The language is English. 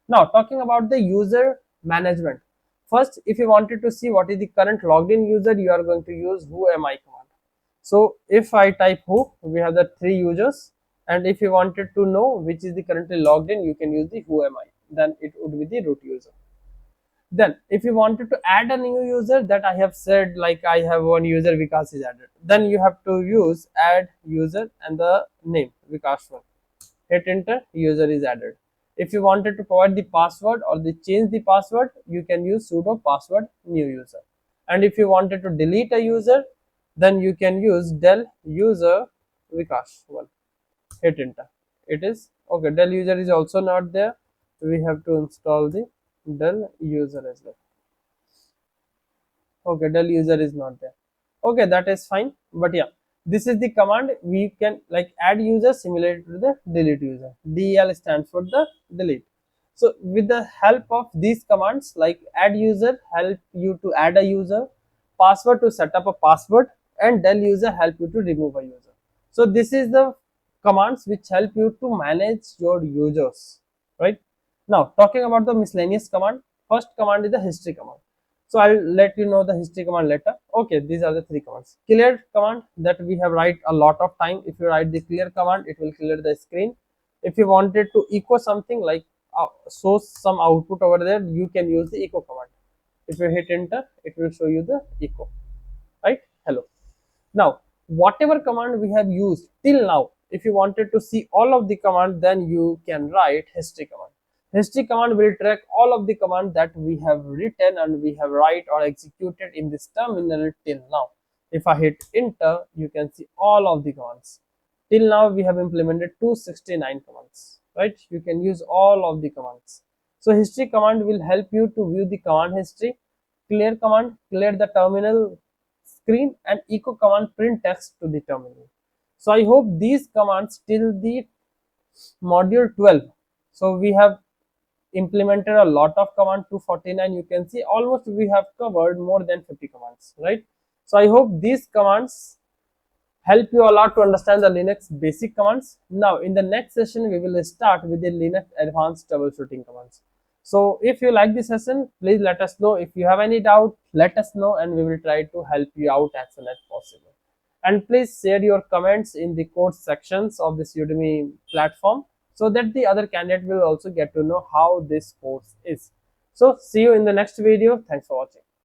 Now talking about the user management. First, if you wanted to see what is the current logged in user, you are going to use who am I command. So if I type who, we have the 3 users, and if you wanted to know which is the currently logged in, you can use the who am I, then it would be the root user. Then if you wanted to add a new user, that I have said, like I have one user Vikas is added, then you have to use add user and the name Vikas1. Hit enter, user is added. If you wanted to provide the password or change the password, you can use sudo password new user. And if you wanted to delete a user, then you can use del user Vikas1. Hit enter. It is okay. Del user is also not there. We have to install the del user as well. Okay, del user is not there. Okay, that is fine. But yeah, this is the command. We can like add user similar to the delete user. Del stands for the delete. So with the help of these commands, like add user help you to add a user, password to set up a password, and del user help you to remove a user. So this is the commands which help you to manage your users, right? Now talking about the miscellaneous command, first command is the history command. So I'll let you know the history command later. Okay, these are the 3 commands. Clear command, that we have write a lot of time. If you write the clear command, it will clear the screen. If you wanted to echo something, like show some output over there, you can use the echo command. If you hit enter, it will show you the echo, right? Hello. Now whatever command we have used till now, if you wanted to see all of the command, then you can write history command. History command will track all of the command that we have written and we have write or executed in this terminal till now. If I hit enter, you can see all of the commands. Till now we have implemented 269 commands, right? You can use all of the commands. So history command will help you to view the command history. Clear command clear the terminal screen, and echo command print text to the terminal. So I hope these commands till the module 12. So we have implemented a lot of command. 249, you can see almost we have covered more than 50 commands, right? So I hope these commands help you a lot to understand the Linux basic commands. Now in the next session we will start with the Linux advanced troubleshooting commands. So if you like this session, please let us know. If you have any doubt, let us know and we will try to help you out as soon as possible. And please share your comments in the course sections of this Udemy platform, so that the other candidate will also get to know how this course is. So see you in the next video. Thanks for watching.